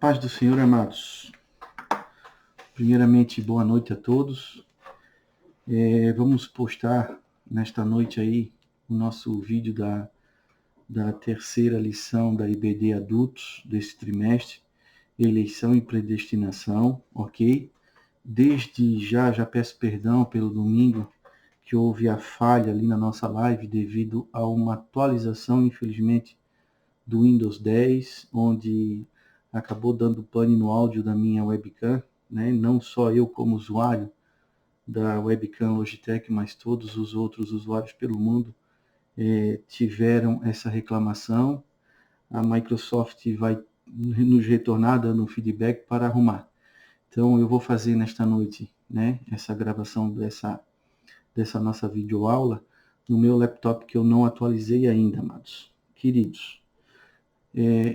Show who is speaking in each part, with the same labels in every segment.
Speaker 1: paz do Senhor, amados. Primeiramente, boa noite a todos. Vamos postar nesta noite aí o nosso vídeo da terceira lição da IBD Adultos desse trimestre, eleição e predestinação, ok? Desde já peço perdão pelo domingo que houve a falha ali na nossa live devido a uma atualização, infelizmente, do Windows 10, onde acabou dando pane no áudio da minha webcam, né? Não só eu como usuário da webcam Logitech, mas todos os outros usuários pelo mundo tiveram essa reclamação. A Microsoft vai nos retornar dando um feedback para arrumar. Então eu vou fazer nesta noite, né, essa gravação dessa nossa videoaula no meu laptop que eu não atualizei ainda, amados. Queridos,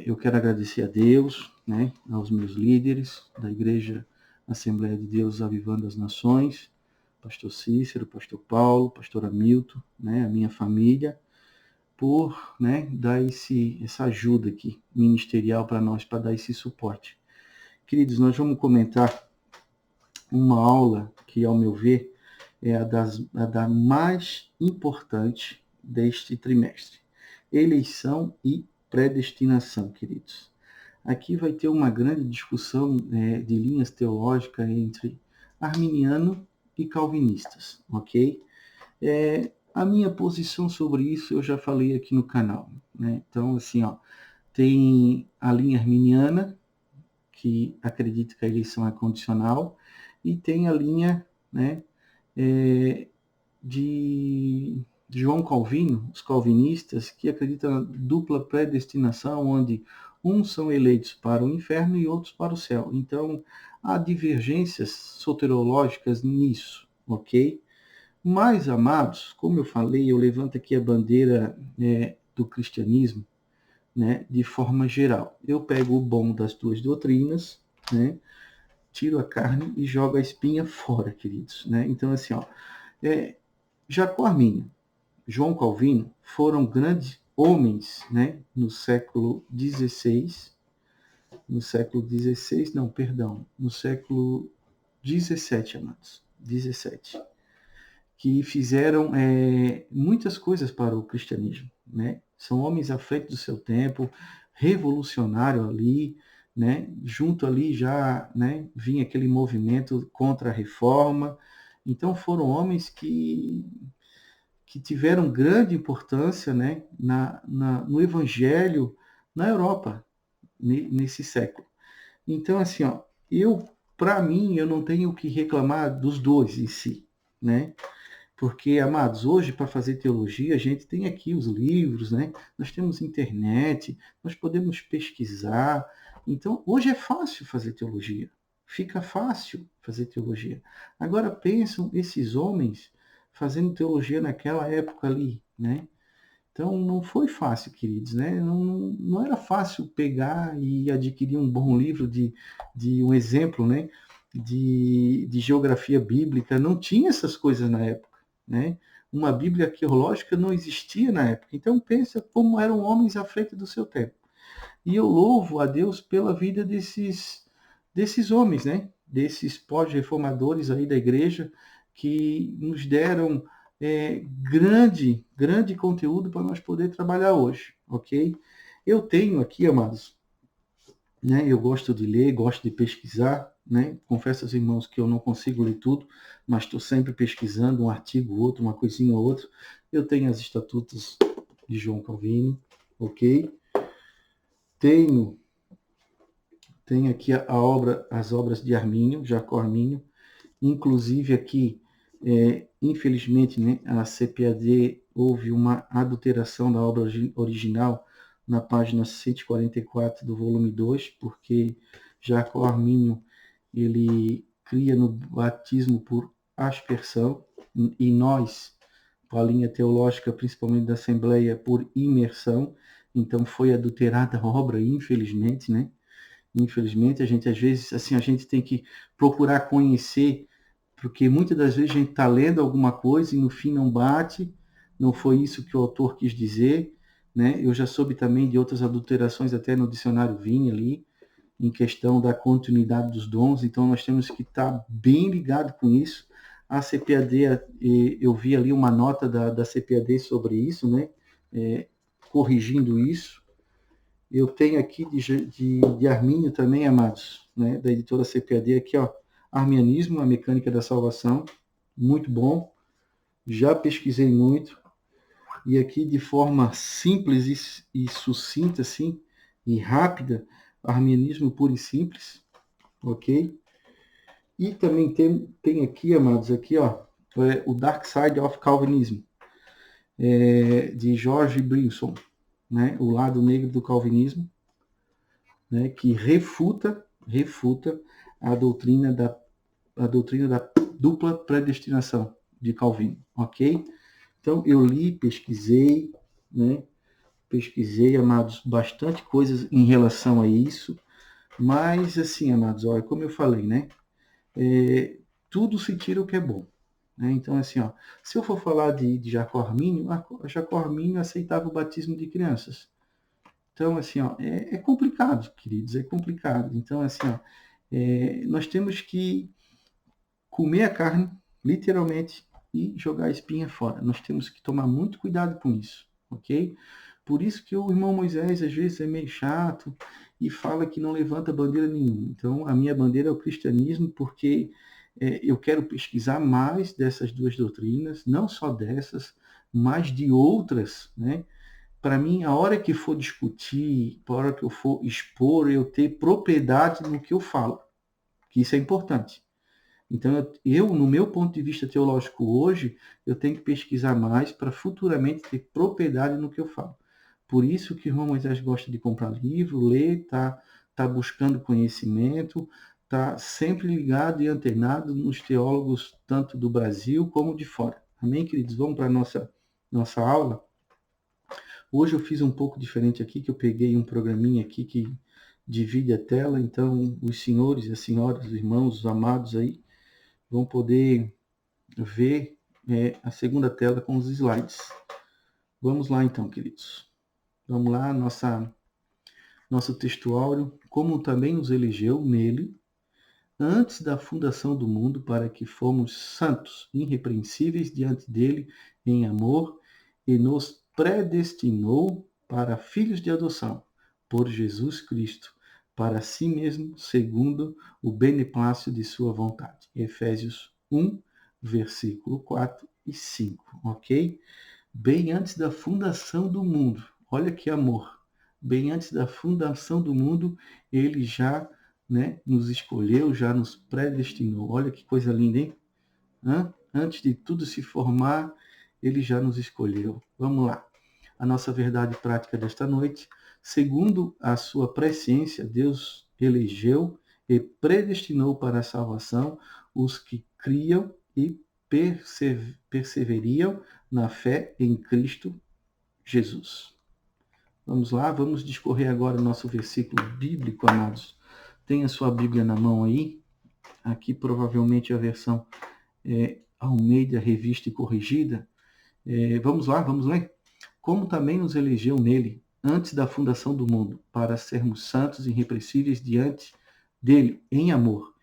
Speaker 1: eu quero agradecer a Deus, né, aos meus líderes da Igreja Assembleia de Deus Avivando as Nações, pastor Cícero, pastor Paulo, pastor Hamilton, né, a minha família, por, né, dar essa ajuda aqui ministerial para nós, para dar esse suporte. Queridos, nós vamos comentar uma aula que, ao meu ver, é a da mais importante deste trimestre. Eleição e predestinação, queridos. Aqui vai ter uma grande discussão de linhas teológicas entre arminiano e calvinistas, ok? A minha posição sobre isso eu já falei aqui no canal, né? Então, assim, tem a linha arminiana, que acredita que a eleição é condicional, e tem a linha, né, de João Calvino, os calvinistas, que acreditam na dupla predestinação, onde uns são eleitos para o inferno e outros para o céu. Então, há divergências soterológicas nisso, ok? Mas, amados, como eu falei, eu levanto aqui a bandeira do cristianismo, né, de forma geral. Eu pego o bom das duas doutrinas, né, tiro a carne e jogo a espinha fora, queridos. Né? Então, assim, Jacó Arminio, João Calvino foram grandes homens, né, no século XVI, no século XVII, amados, 17, que fizeram muitas coisas para o cristianismo, né? São homens à frente do seu tempo, revolucionário ali, né? Junto ali já, né, vinha aquele movimento contra a reforma. Então foram homens que tiveram grande importância, né, no evangelho na Europa, nesse século. Então, assim, para mim, eu não tenho o que reclamar dos dois em si, né? Porque, amados, hoje para fazer teologia, a gente tem aqui os livros, né? Nós temos internet, nós podemos pesquisar. Então, hoje é fácil fazer teologia. Fica fácil fazer teologia. Agora, pensam esses homens fazendo teologia naquela época ali, né? Então, não foi fácil, queridos, né? Não era fácil pegar e adquirir um bom livro de um exemplo, né? De geografia bíblica. Não tinha essas coisas na época. Né? Uma Bíblia arqueológica não existia na época. Então pensa como eram homens à frente do seu tempo. E eu louvo a Deus pela vida desses homens, né? Desses pós-reformadores aí da igreja que nos deram grande conteúdo para nós poder trabalhar hoje, ok? Eu tenho aqui, amados, né? Eu gosto de ler, gosto de pesquisar, né? Confesso aos irmãos que eu não consigo ler tudo, mas estou sempre pesquisando um artigo ou outro, uma coisinha ou outra. Eu tenho as estatutas de João Calvino, ok? Tenho aqui as obras de Armínio, Jacó Armínio, inclusive aqui, infelizmente, né, a CPAD houve uma adulteração da obra original na página 144 do volume 2, porque Jacó Armínio ele cria no batismo por aspersão, e nós, com a linha teológica, principalmente da Assembleia, por imersão. Então foi adulterada a obra, infelizmente, né? Infelizmente, a gente às vezes, assim, a gente tem que procurar conhecer, porque muitas das vezes a gente está lendo alguma coisa e no fim não bate, não foi isso que o autor quis dizer, né? Eu já soube também de outras adulterações até no dicionário Vinha ali, em questão da continuidade dos dons, então nós temos que estar bem ligado com isso. A CPAD, eu vi ali uma nota da CPAD sobre isso, né? Corrigindo isso. Eu tenho aqui de Armínio também, amados, né? Da editora CPAD, aqui, ó, Arminianismo, a Mecânica da Salvação, muito bom, já pesquisei muito, e aqui de forma simples e sucinta, assim, e rápida, Arminianismo puro e simples, ok? E também tem aqui, amados, aqui, ó, o Dark Side of Calvinism, de George Brinson, né? O lado negro do calvinismo, né? Que refuta a doutrina da dupla predestinação de Calvino, ok? Então eu li, pesquisei, né? Pesquisei, amados, bastante coisas em relação a isso, mas assim, amados, olha, como eu falei, né? Tudo se tira o que é bom. Né? Então, assim, ó, se eu for falar de Jacó Armínio, Jacó Armínio aceitava o batismo de crianças. Então, assim, ó, é complicado, queridos, é complicado. Então, assim, ó, nós temos que comer a carne, literalmente, e jogar a espinha fora. Nós temos que tomar muito cuidado com isso, ok? Por isso que o irmão Moisés, às vezes, é meio chato e fala que não levanta bandeira nenhuma. Então, a minha bandeira é o cristianismo, porque eu quero pesquisar mais dessas duas doutrinas, não só dessas, mas de outras, né? Para mim, a hora que for discutir, a hora que eu for expor, eu ter propriedade no que eu falo, que isso é importante. Então, no meu ponto de vista teológico hoje, eu tenho que pesquisar mais para futuramente ter propriedade no que eu falo. Por isso que o irmão Moisés gosta de comprar livro, ler, tá buscando conhecimento, tá sempre ligado e antenado nos teólogos, tanto do Brasil como de fora. Amém, queridos? Vamos para a nossa aula. Hoje eu fiz um pouco diferente aqui, que eu peguei um programinha aqui que divide a tela, então os senhores e as senhoras, os irmãos, os amados aí, vão poder ver a segunda tela com os slides. Vamos lá então, queridos. Vamos lá, nosso textuário, como também nos elegeu nele, antes da fundação do mundo, para que fomos santos, irrepreensíveis diante dele em amor, e nos predestinou para filhos de adoção, por Jesus Cristo, para si mesmo, segundo o beneplácito de sua vontade. Efésios 1, versículo 4 e 5, ok? Bem antes da fundação do mundo, olha que amor, bem antes da fundação do mundo, ele já, né, nos escolheu, já nos predestinou. Olha que coisa linda, hein? Antes de tudo se formar, ele já nos escolheu. Vamos lá. A nossa verdade prática desta noite, segundo a sua presciência, Deus elegeu e predestinou para a salvação os que criam e perseveriam na fé em Cristo Jesus. Vamos lá, vamos discorrer agora o nosso versículo bíblico, amados. Tem a sua Bíblia na mão aí. Aqui provavelmente a versão Almeida, revista e corrigida. Vamos lá, vamos ler. Como também nos elegeu nele, antes da fundação do mundo, para sermos santos e irrepreensíveis diante dele, em amor.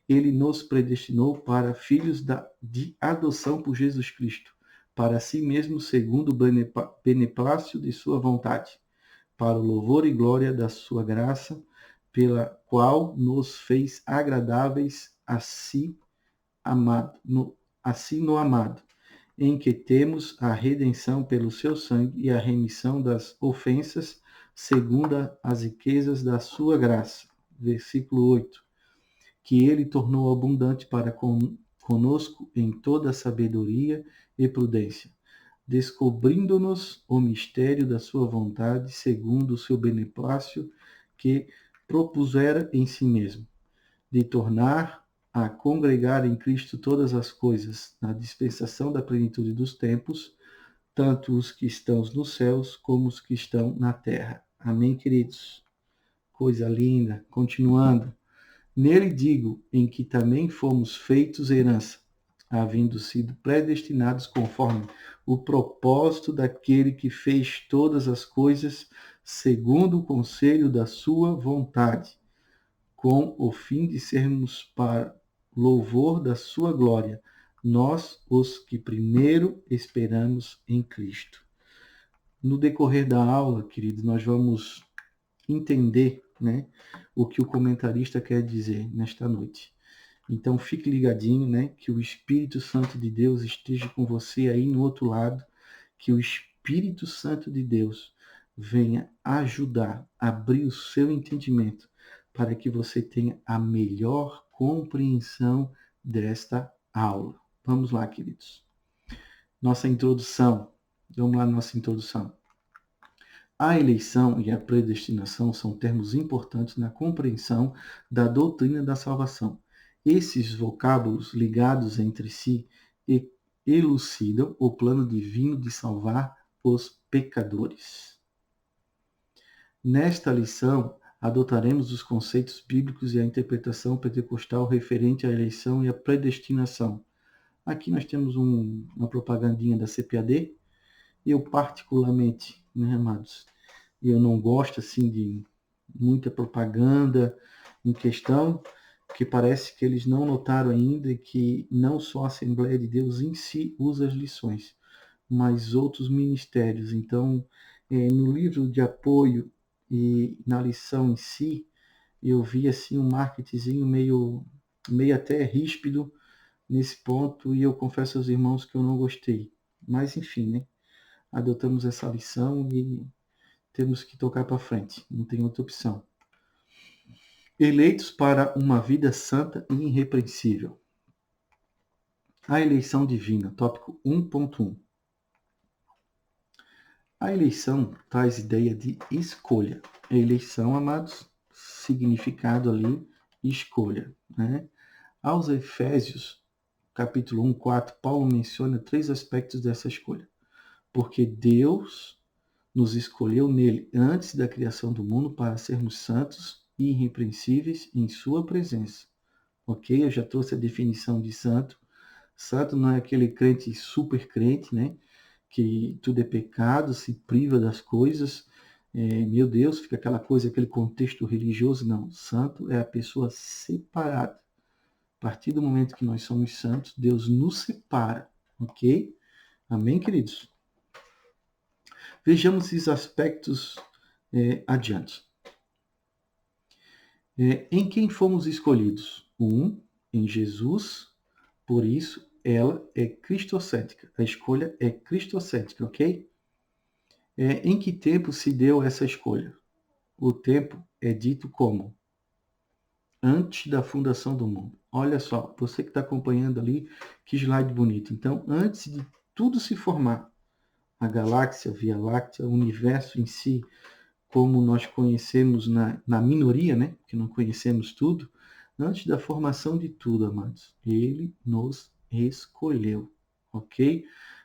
Speaker 1: Ele nos predestinou para filhos de adoção por Jesus Cristo, para si mesmo, segundo o beneplácito de sua vontade, para o louvor e glória da sua graça, pela qual nos fez agradáveis a si no amado, em que temos a redenção pelo seu sangue e a remissão das ofensas, segundo as riquezas da sua graça. Versículo 8. Que ele tornou abundante para conosco em toda sabedoria e prudência, descobrindo-nos o mistério da sua vontade, segundo o seu beneplácito, que propusera em si mesmo, de tornar a congregar em Cristo todas as coisas, na dispensação da plenitude dos tempos, tanto os que estão nos céus como os que estão na terra. Amém, queridos? Coisa linda. Continuando. Nele digo, em que também fomos feitos herança, havendo sido predestinados conforme o propósito daquele que fez todas as coisas segundo o conselho da sua vontade, com o fim de sermos para louvor da sua glória, nós, os que primeiro esperamos em Cristo. No decorrer da aula, queridos, nós vamos entender, né, o que o comentarista quer dizer nesta noite. Então fique ligadinho, né, que o Espírito Santo de Deus esteja com você aí no outro lado, que o Espírito Santo de Deus venha ajudar, abrir o seu entendimento para que você tenha a melhor compreensão desta aula. Vamos lá, queridos. Nossa introdução. Vamos lá, nossa introdução. A eleição e a predestinação são termos importantes na compreensão da doutrina da salvação. Esses vocábulos ligados entre si elucidam o plano divino de salvar os pecadores. Nesta lição, adotaremos os conceitos bíblicos e a interpretação pentecostal referente à eleição e à predestinação. Aqui nós temos uma propagandinha da CPAD. Eu particularmente, né, amados, eu não gosto assim de muita propaganda em questão, porque parece que eles não notaram ainda que não só a Assembleia de Deus em si usa as lições, mas outros ministérios. Então, no livro de apoio e na lição em si, eu vi assim um marketingzinho meio até ríspido nesse ponto, e eu confesso aos irmãos que eu não gostei. Mas enfim, né? Adotamos essa lição e temos que tocar para frente, não tem outra opção. Eleitos para uma vida santa e irrepreensível. A eleição divina, tópico 1.1. A eleição traz ideia de escolha. A eleição, amados, significado ali, escolha, né? Aos Efésios, capítulo 1:4, Paulo menciona 3 aspectos dessa escolha. Porque Deus nos escolheu nele antes da criação do mundo para sermos santos e irrepreensíveis em sua presença. Ok? Eu já trouxe a definição de santo. Santo não é aquele crente super crente, né? Que tudo é pecado, se priva das coisas. Meu Deus, fica aquela coisa, aquele contexto religioso. Não, santo é a pessoa separada. A partir do momento que nós somos santos, Deus nos separa. Ok? Amém, queridos? Vejamos esses aspectos adiante. Em quem fomos escolhidos? Em Jesus, por isso ela é cristocêntrica. A escolha é cristocêntrica, ok? Em que tempo se deu essa escolha? O tempo é dito como? Antes da fundação do mundo. Olha só, você que está acompanhando ali, que slide bonito. Então, antes de tudo se formar, a galáxia, a Via Láctea, o universo em si, como nós conhecemos na minoria, né? Que não conhecemos tudo, antes da formação de tudo, amados, ele nos escolheu, ok?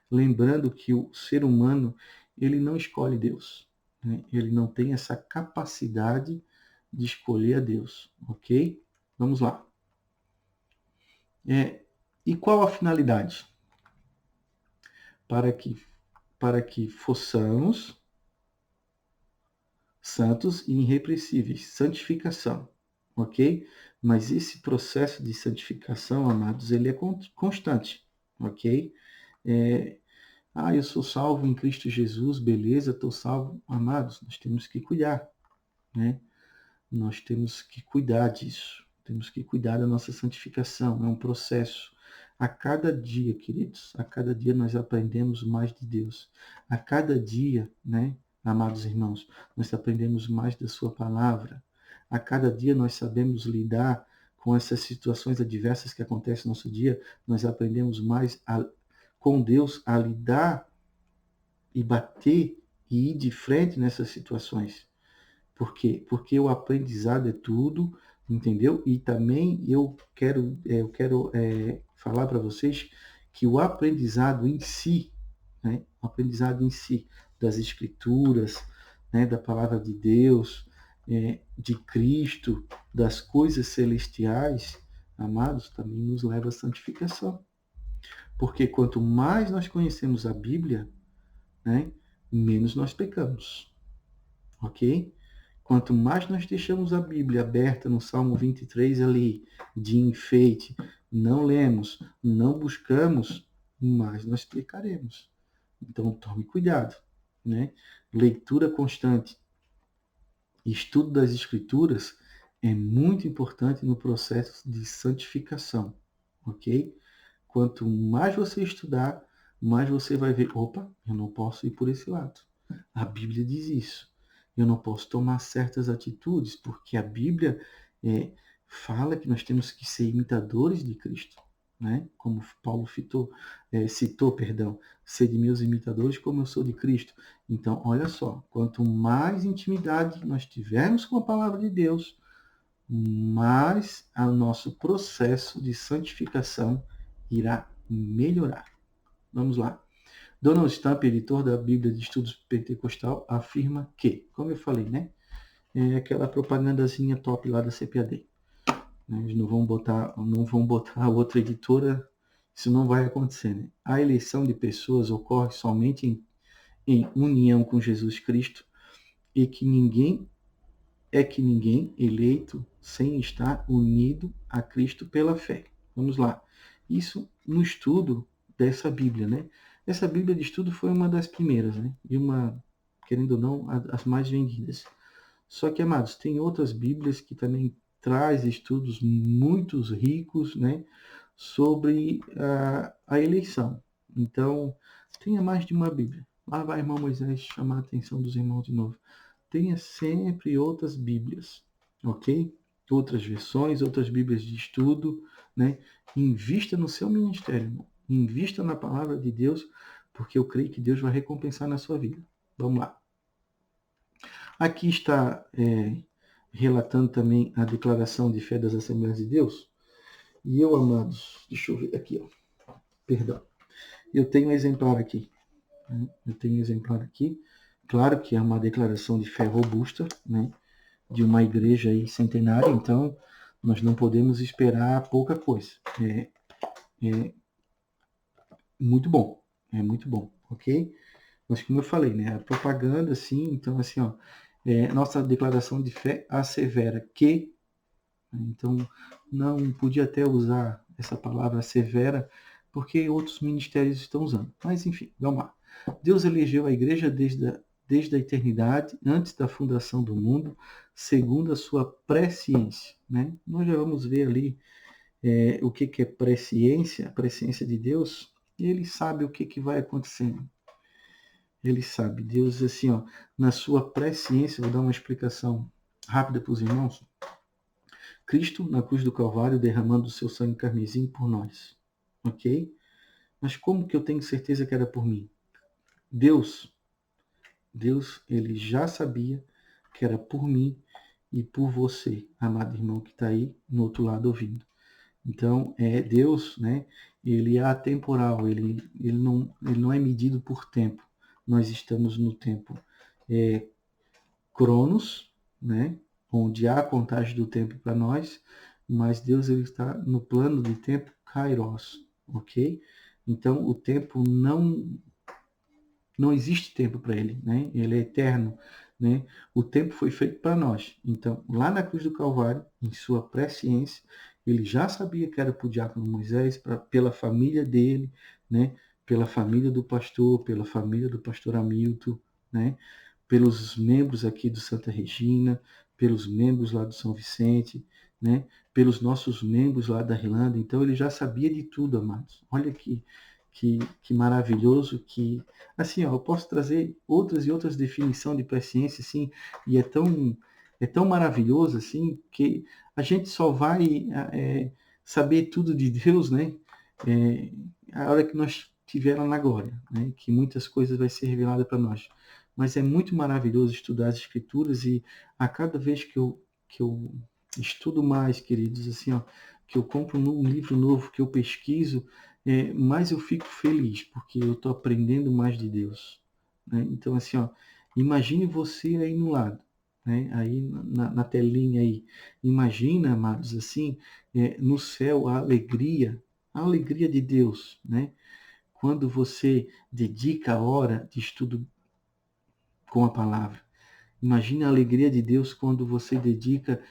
Speaker 1: Lembrando que o ser humano, ele não escolhe Deus, né? Ele não tem essa capacidade de escolher a Deus, ok? Vamos lá. E qual a finalidade? Para que fossamos santos e irrepreensíveis, santificação, ok? Mas esse processo de santificação, amados, ele é constante, ok? Eu sou salvo em Cristo Jesus, beleza, estou salvo. Amados, nós temos que cuidar, né? Nós temos que cuidar disso, temos que cuidar da nossa santificação, é um processo. A cada dia, queridos, a cada dia nós aprendemos mais de Deus. A cada dia, né, amados irmãos, nós aprendemos mais da sua palavra. A cada dia nós sabemos lidar com essas situações adversas que acontecem no nosso dia, nós aprendemos mais com Deus a lidar e bater e ir de frente nessas situações. Por quê? Porque o aprendizado é tudo, entendeu? E também eu quero falar para vocês que o aprendizado em si, né? O aprendizado em si das Escrituras, né? Da palavra de Deus, de Cristo, das coisas celestiais, amados, também nos leva à santificação. Porque quanto mais nós conhecemos a Bíblia, né? Menos nós pecamos. Ok? Quanto mais nós deixamos a Bíblia aberta no Salmo 23 ali, de enfeite, não lemos, não buscamos, mais nós pecaremos. Então tome cuidado, né? Leitura constante, estudo das Escrituras é muito importante no processo de santificação, ok? Quanto mais você estudar, mais você vai ver, opa, eu não posso ir por esse lado. A Bíblia diz isso. Eu não posso tomar certas atitudes, porque a Bíblia fala que nós temos que ser imitadores de Cristo, né? Como Paulo citou, sede meus imitadores como eu sou de Cristo. Então, olha só, quanto mais intimidade nós tivermos com a palavra de Deus, mais o nosso processo de santificação irá melhorar. Vamos lá. Donald Stamp, editor da Bíblia de Estudos Pentecostal, afirma que, como eu falei, né? É aquela propagandazinha top lá da CPAD. Eles não vão botar outra editora, isso não vai acontecer, né? A eleição de pessoas ocorre somente em união com Jesus Cristo e que ninguém eleito sem estar unido a Cristo pela fé. Vamos lá. Isso no estudo dessa Bíblia, né? Essa Bíblia de estudo foi uma das primeiras, né? E querendo ou não, as mais vendidas. Só que, amados, tem outras Bíblias que também traz estudos muito ricos, né? Sobre a eleição. Então, tenha mais de uma Bíblia. Lá vai irmão Moisés chamar a atenção dos irmãos de novo. Tenha sempre outras Bíblias, ok? Outras versões, outras Bíblias de estudo, né? Invista no seu ministério, irmão. Invista na palavra de Deus, porque eu creio que Deus vai recompensar na sua vida. Vamos lá. Aqui está relatando também a declaração de fé das Assembleias de Deus. E eu, amados, deixa eu ver aqui, ó. Perdão. Eu tenho um exemplar aqui. Claro que é uma declaração de fé robusta, né? De uma igreja aí centenária, então nós não podemos esperar pouca coisa. É muito bom, ok? Mas como eu falei, né? A propaganda, assim, então assim, ó, nossa declaração de fé assevera que, então não podia até usar essa palavra severa, porque outros ministérios estão usando. Mas enfim, vamos lá. Deus elegeu a igreja desde a eternidade, antes da fundação do mundo, segundo a sua presciência, né? Nós já vamos ver ali o que é presciência, a presciência de Deus, e ele sabe o que vai acontecendo. Ele sabe. Deus, assim, ó, na sua presciência, vou dar uma explicação rápida para os irmãos. Cristo, na cruz do Calvário, derramando o seu sangue carmesim por nós. Ok? Mas como que eu tenho certeza que era por mim? Deus, ele já sabia que era por mim e por você, amado irmão que está aí no outro lado ouvindo. Então, Deus, né? Ele é atemporal, ele não é medido por tempo. Nós estamos no tempo Cronos, né? Onde há a contagem do tempo para nós, mas Deus ele está no plano de tempo Kairos, ok? Então, o tempo não existe tempo para ele, né? Ele é eterno, né? O tempo foi feito para nós. Então, lá na cruz do Calvário, em sua presciência, ele já sabia que era para o diácono Moisés, pela família dele, né? Pela família do pastor, pela família do pastor Hamilton, né? Pelos membros aqui do Santa Regina, pelos membros lá do São Vicente, né? Pelos nossos membros lá da Irlanda. Então, ele já sabia de tudo, amados. Olha que maravilhoso, que assim, ó, eu posso trazer outras e outras definições de presciência, assim, e é tão maravilhoso, assim, que a gente só vai saber tudo de Deus, né, a hora que nós estiver lá na glória, né, que muitas coisas vai ser revelada para nós. Mas é muito maravilhoso estudar as Escrituras e a cada vez que eu estudo mais, queridos, assim, ó, que eu compro um livro novo, que eu pesquiso, mais eu fico feliz, porque eu estou aprendendo mais de Deus. Né? Então, assim, ó, imagine você aí no lado, né? Aí na telinha aí. Imagina, amados, assim, no céu a alegria de Deus, né? Quando você dedica a hora de estudo com a palavra. Imagine a alegria de Deus quando você dedica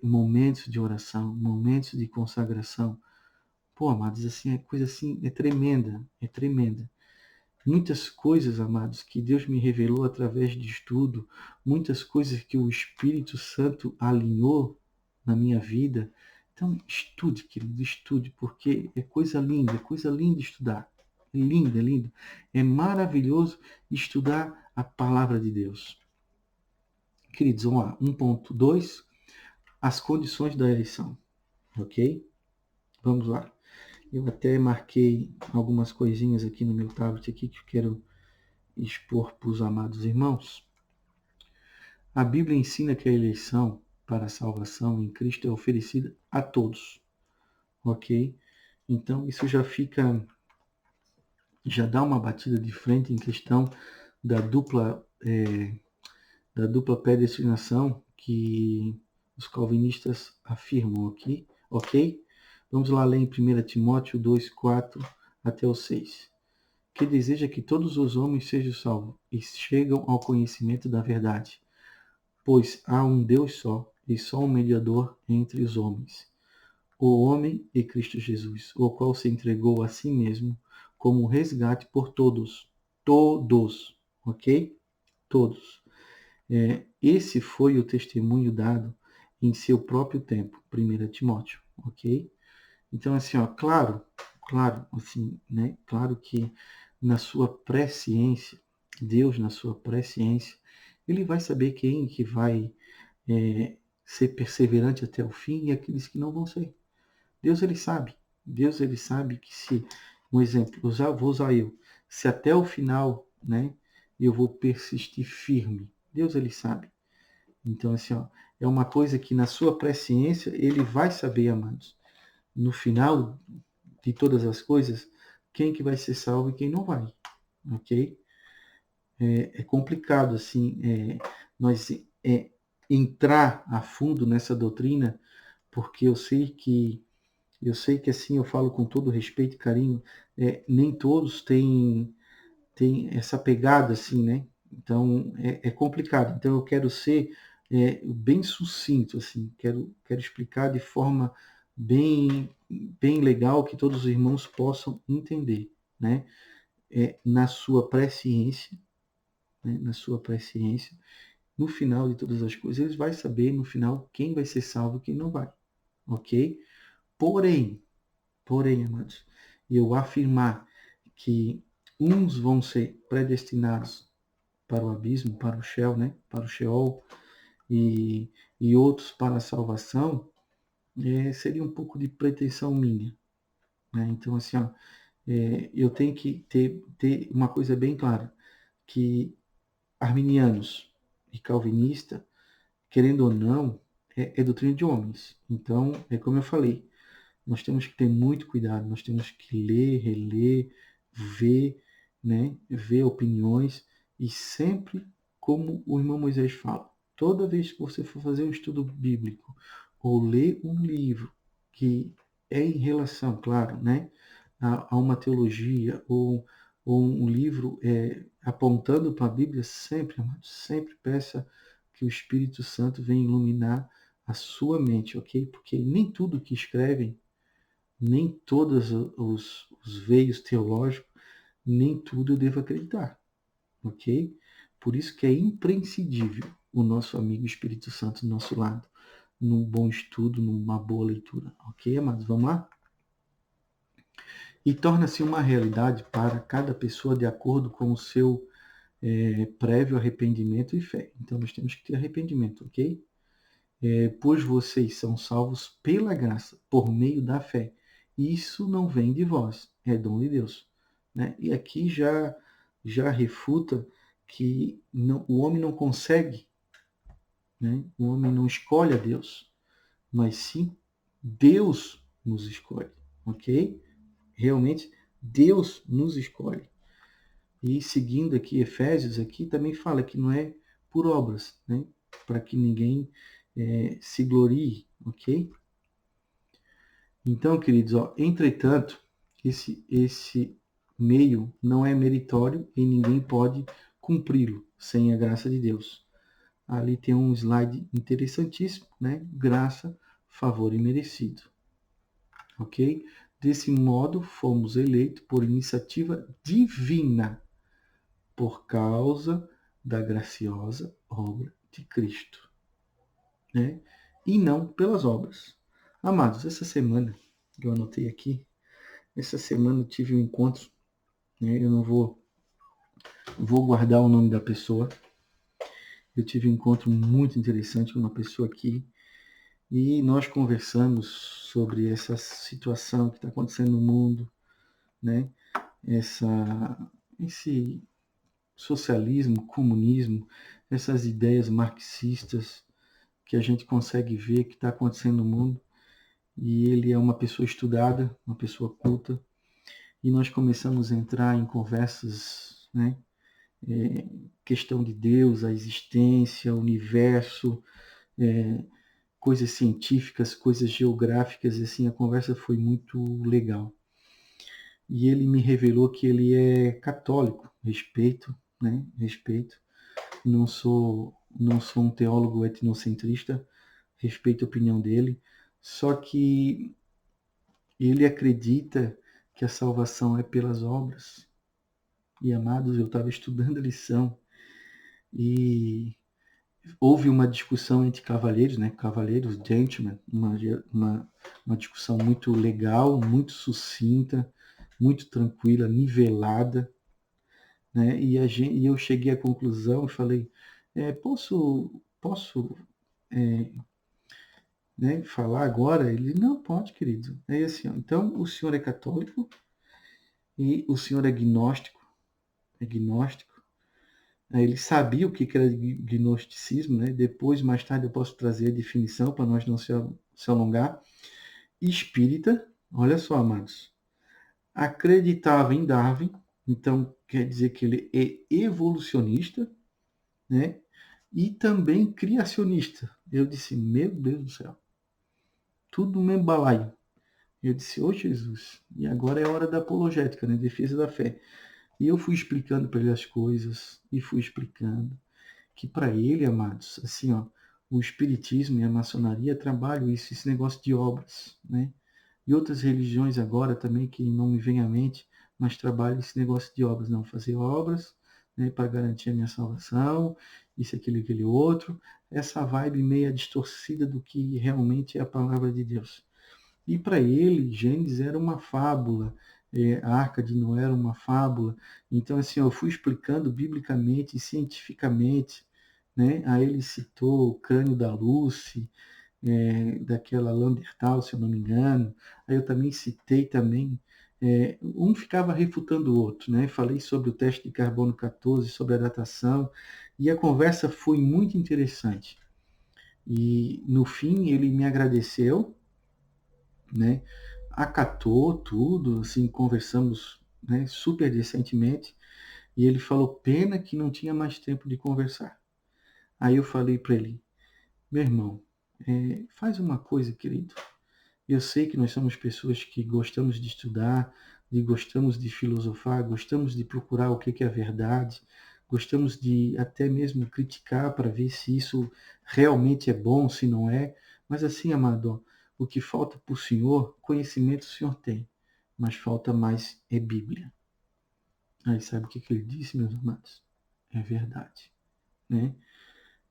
Speaker 1: momentos de oração, momentos de consagração. Pô, amados, assim, é coisa assim, é tremenda, é tremenda. Muitas coisas, amados, que Deus me revelou através de estudo, muitas coisas que o Espírito Santo alinhou na minha vida. Então, estude, querido, estude, porque é coisa linda estudar. É lindo, é lindo. É maravilhoso estudar a palavra de Deus. Queridos, vamos lá. 1.2, as condições da eleição. Ok? Vamos lá. Eu até marquei algumas coisinhas aqui no meu tablet aqui que eu quero expor para os amados irmãos. A Bíblia ensina que a eleição para a salvação em Cristo é oferecida a todos, ok? Então isso já dá uma batida de frente em questão da dupla predestinação que os calvinistas afirmam aqui, ok? Vamos lá ler em 1 Timóteo 2, 4 até o 6. Que deseja que todos os homens sejam salvos e chegam ao conhecimento da verdade. Pois há um Deus só, e só um mediador entre os homens, o homem e Cristo Jesus, o qual se entregou a si mesmo como resgate por todos. Todos, ok? Todos. Esse foi o testemunho dado em seu próprio tempo, 1 Timóteo, ok? Então, assim, ó, claro, assim, né? Claro que na sua presciência, Deus na sua presciência, ele vai saber quem que vai ser perseverante até o fim e aqueles que não vão ser. Deus ele sabe. Deus ele sabe que se, um exemplo, vou usar eu, se até o final, né, eu vou persistir firme. Deus ele sabe. Então assim, ó, é uma coisa que na sua presciência ele vai saber, amados. No final de todas as coisas, quem que vai ser salvo e quem não vai, ok? É complicado assim, nós entrar a fundo nessa doutrina, porque eu sei que assim eu falo com todo respeito e carinho, nem todos têm essa pegada assim, né? Então é complicado. Então eu quero ser bem sucinto assim, quero explicar de forma bem legal que todos os irmãos possam entender, né? Na sua presciência, né? Na sua presciência, no final de todas as coisas, eles vai saber no final quem vai ser salvo e quem não vai, ok? Porém, amados, eu afirmar que uns vão ser predestinados para o abismo, para o Sheol, né? Para o Sheol, e outros para a salvação, seria um pouco de pretensão minha, né? Então, assim, ó, eu tenho que ter uma coisa bem clara, que arminianos e calvinistas, querendo ou não, é doutrina de homens. Então, é como eu falei, nós temos que ter muito cuidado, nós temos que ler, reler, ver, né, ver opiniões e sempre, como o irmão Moisés fala, toda vez que você for fazer um estudo bíblico ou ler um livro que é em relação, claro, né, a uma teologia ou um livro apontando para a Bíblia, sempre, amado, sempre peça que o Espírito Santo venha iluminar a sua mente, ok? Porque nem tudo que escrevem, nem todos os veios teológicos, nem tudo eu devo acreditar, ok? Por isso que é imprescindível o nosso amigo Espírito Santo do nosso lado, num bom estudo, numa boa leitura, ok, amados? Vamos lá? E torna-se uma realidade para cada pessoa de acordo com o seu prévio arrependimento e fé. Então nós temos que ter arrependimento, ok? Pois vocês são salvos pela graça, por meio da fé. Isso não vem de vós, é dom de Deus, né? E aqui já refuta que o homem não consegue, né? O homem não escolhe a Deus, mas sim Deus nos escolhe, ok? Realmente Deus nos escolhe. E seguindo aqui Efésios, aqui também fala que não é por obras, né? Para que ninguém se glorie, ok? Então, queridos, ó, entretanto, esse meio não é meritório e ninguém pode cumpri-lo sem a graça de Deus. ali tem um slide interessantíssimo, né? Graça, favor e merecido. Ok? Desse modo, fomos eleitos por iniciativa divina, por causa da graciosa obra de Cristo, né? E não pelas obras. Amados, essa semana, eu anotei aqui, essa semana eu tive um encontro, né? Eu não vou guardar o nome da pessoa. Eu tive um encontro muito interessante com uma pessoa aqui e nós conversamos sobre essa situação que está acontecendo no mundo, né? Esse socialismo, comunismo, essas ideias marxistas que a gente consegue ver que está acontecendo no mundo. E ele é uma pessoa estudada, uma pessoa culta, e nós começamos a entrar em conversas, né? Questão de Deus, a existência, o universo, coisas científicas, coisas geográficas, assim, a conversa foi muito legal. E ele me revelou que ele é católico, respeito, né? Respeito. Não sou um teólogo etnocentrista, respeito a opinião dele, só que ele acredita que a salvação é pelas obras. E amados, eu estava estudando a lição e houve uma discussão entre cavalheiros, né? Cavalheiros, gentlemen, uma discussão muito legal, muito sucinta, muito tranquila, nivelada, né? E eu cheguei à conclusão e falei, posso né, falar agora? Ele, não, pode, querido. É assim, ó, então o senhor é católico e o senhor é gnóstico, ele sabia o que era gnosticismo, né? Depois, mais tarde, eu posso trazer a definição para nós não se alongar. Espírita, olha só, amados, acreditava em Darwin, então quer dizer que ele é evolucionista, né? E também criacionista. Eu disse, meu Deus do céu, tudo no mesmo balaio. Eu disse, ô Jesus, e agora é hora da apologética, né? Defesa da fé. E eu fui explicando para ele as coisas, e fui explicando que para ele, amados, assim, ó, o espiritismo e a maçonaria trabalham isso, esse negócio de obras, né? E outras religiões agora também que não me vem à mente, mas trabalham esse negócio de obras, não fazer obras, né, para garantir a minha salvação, isso, aquele outro, essa vibe meia distorcida do que realmente é a palavra de Deus. E para ele, Gênesis era uma fábula, a Arca de Noé era uma fábula. Então, assim, eu fui explicando biblicamente e cientificamente, né? Aí ele citou o crânio da Lucy, daquela Landertal, se eu não me engano. Aí eu também citei também, um ficava refutando o outro, né? Falei sobre o teste de carbono 14, sobre a datação, e a conversa foi muito interessante. E no fim ele me agradeceu, né? Acatou tudo, assim, conversamos, né, super decentemente, e ele falou, pena que não tinha mais tempo de conversar. Aí eu falei para ele, meu irmão, faz uma coisa, querido, eu sei que nós somos pessoas que gostamos de estudar, gostamos de filosofar, gostamos de procurar o que é a verdade, gostamos de até mesmo criticar para ver se isso realmente é bom, se não é. Mas assim, amado, o que falta para o Senhor, conhecimento o Senhor tem, mas falta mais é Bíblia. Aí sabe o que ele disse, meus amados? É verdade, né?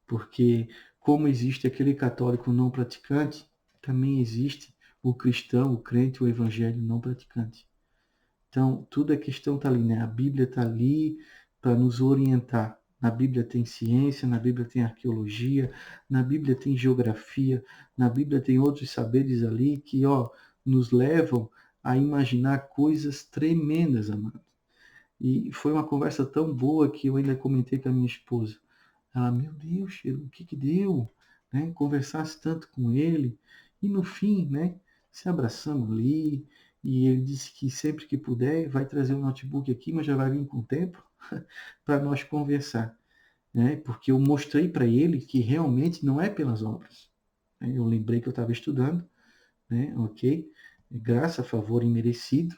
Speaker 1: Porque como existe aquele católico não praticante, também existe o cristão, o crente, o evangelho não praticante. Então, tudo é questão está ali, né? A Bíblia está ali para nos orientar. Na Bíblia tem ciência, na Bíblia tem arqueologia, na Bíblia tem geografia, na Bíblia tem outros saberes ali que, ó, nos levam a imaginar coisas tremendas, amado. E foi uma conversa tão boa que eu ainda comentei com a minha esposa. Ela, meu Deus, Cheiro, o que deu? Né? Conversasse tanto com ele. E no fim, né, se abraçamos ali. E ele disse que sempre que puder vai trazer o notebook aqui, mas já vai vir com o tempo para nós conversar. Né? Porque eu mostrei para ele que realmente não é pelas obras. Né? Eu lembrei que eu estava estudando, né? Ok? Graça, favor imerecido,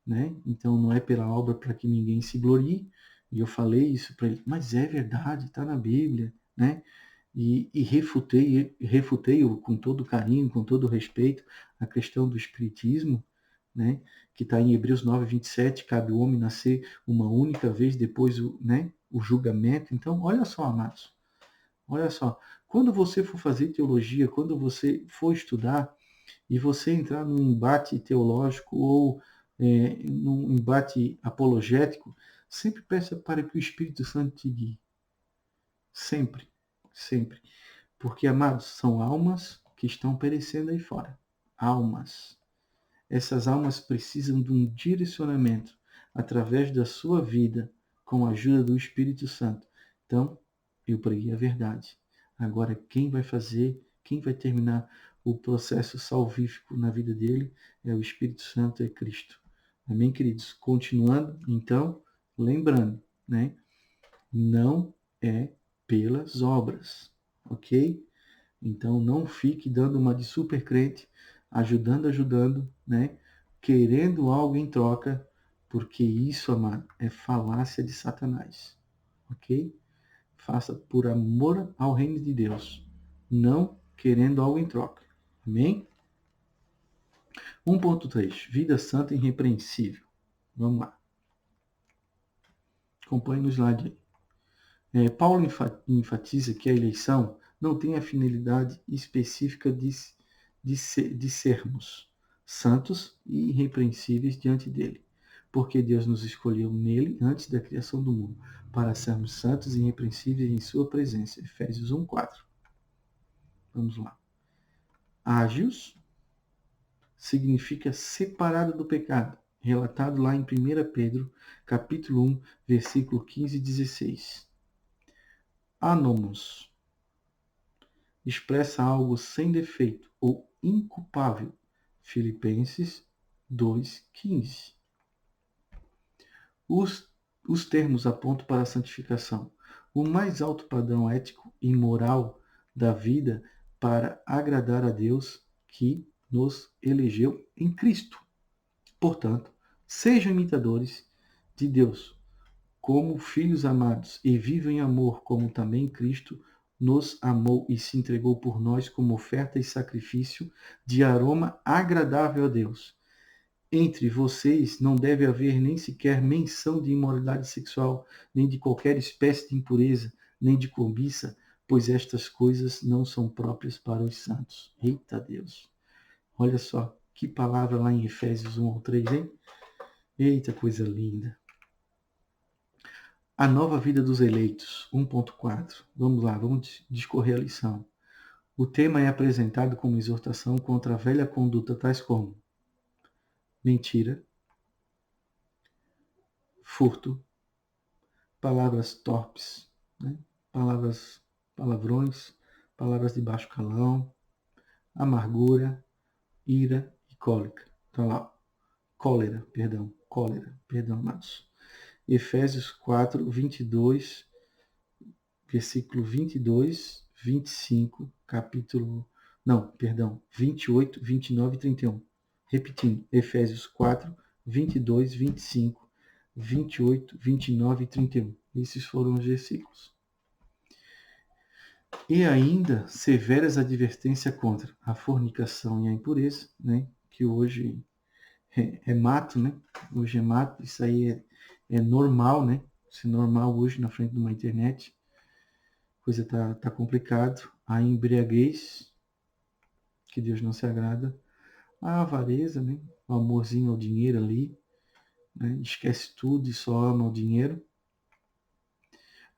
Speaker 1: né? Então não é pela obra para que ninguém se glorie. E eu falei isso para ele, mas é verdade, está na Bíblia, né? e refutei-o com todo carinho, com todo respeito, a questão do espiritismo, né, que está em Hebreus 9:27, cabe o homem nascer uma única vez, depois o julgamento. Então, olha só, amados, olha só, quando você for fazer teologia, quando você for estudar e você entrar num embate teológico ou num embate apologético, sempre peça para que o Espírito Santo te guie. Sempre, sempre. Porque, amados, são almas que estão perecendo aí fora. Almas. Essas almas precisam de um direcionamento através da sua vida, com a ajuda do Espírito Santo. Então, eu preguei a verdade. Agora, quem vai fazer, quem vai terminar o processo salvífico na vida dele é o Espírito Santo, é Cristo. Amém, queridos? Continuando, então, lembrando, né? Não é pelas obras, ok? Então não fique dando uma de super crente, ajudando, né? Querendo algo em troca, porque isso, amado, é falácia de Satanás, ok? Faça por amor ao reino de Deus, não querendo algo em troca. Amém? 1.3. Vida santa e irrepreensível. Vamos lá. Acompanhe no slide aí. Paulo enfatiza que a eleição não tem a finalidade específica de sermos santos e irrepreensíveis diante dele, porque Deus nos escolheu nele antes da criação do mundo, para sermos santos e irrepreensíveis em sua presença. Efésios 1:4. Vamos lá. Ágios significa separado do pecado, relatado lá em 1 Pedro, capítulo 1, versículo 15 e 16. Anômos expressa algo sem defeito ou inculpável. Filipenses 2:15. Os termos apontam para a santificação, o mais alto padrão ético e moral da vida para agradar a Deus que nos elegeu em Cristo. Portanto, sejam imitadores de Deus, como filhos amados, e vivam em amor, como também Cristo nos amou e se entregou por nós como oferta e sacrifício de aroma agradável a Deus. Entre vocês não deve haver nem sequer menção de imoralidade sexual, nem de qualquer espécie de impureza, nem de cobiça, pois estas coisas não são próprias para os santos. Eita Deus! Olha só, que palavra lá em Efésios 1:3, hein? Eita, coisa linda! A nova vida dos eleitos, 1.4. Vamos lá, vamos discorrer a lição. O tema é apresentado como exortação contra a velha conduta, tais como mentira, furto, palavras torpes, né? Palavrões, palavras de baixo calão, amargura, ira e cólica. Então lá, cólera, amados. Efésios 4, 22, versículo 22, 25, capítulo... Não, perdão, 28, 29 e 31. Repetindo, Efésios 4, 22, 25, 28, 29 e 31. Esses foram os versículos. E ainda severas advertências contra a fornicação e a impureza, né? Que hoje é mato, né? Hoje é mato, isso aí é normal, né? Isso é normal hoje na frente de uma internet. Coisa tá complicado. A embriaguez, que Deus não se agrada. A avareza, né? O amorzinho ao dinheiro ali, né? Esquece tudo e só ama o dinheiro.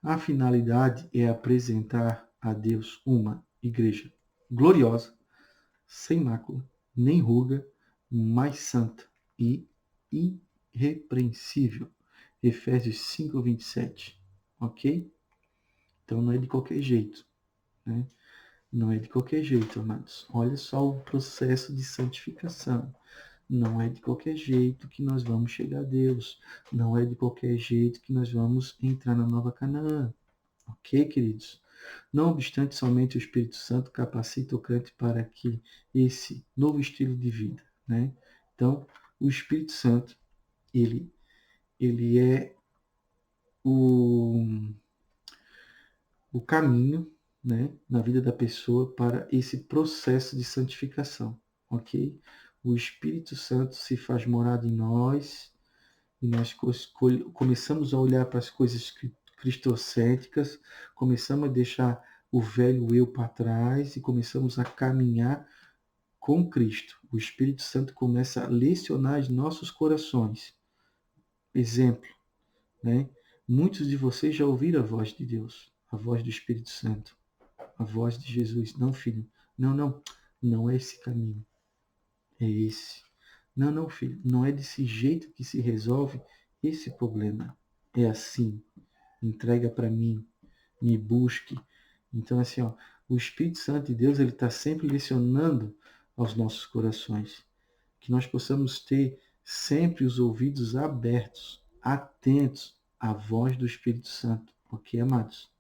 Speaker 1: A finalidade é apresentar a Deus uma igreja gloriosa, sem mácula, nem ruga, mais santa e irrepreensível. Efésios 5:27. Ok? Então não é de qualquer jeito, né? Não é de qualquer jeito, amados. Olha só o processo de santificação. Não é de qualquer jeito que nós vamos chegar a Deus. Não é de qualquer jeito que nós vamos entrar na nova Canaã. Ok, queridos? Não obstante, somente o Espírito Santo capacita o crente para que esse novo estilo de vida, né? Então, o Espírito Santo, ele é o caminho, né, na vida da pessoa para esse processo de santificação, ok? O Espírito Santo se faz morada em nós e nós começamos a olhar para as coisas cristocêntricas, começamos a deixar o velho eu para trás e começamos a caminhar com Cristo. O Espírito Santo começa a lecionar os nossos corações. Exemplo, né? Muitos de vocês já ouviram a voz de Deus, a voz do Espírito Santo, a voz de Jesus. Não, filho, não é esse caminho, é esse. Não, filho, não é desse jeito que se resolve esse problema. É assim, entrega para mim, me busque. Então, assim, ó, o Espírito Santo de Deus, ele está sempre lecionando aos nossos corações. Que nós possamos ter sempre os ouvidos abertos, atentos à voz do Espírito Santo. Ok, amados?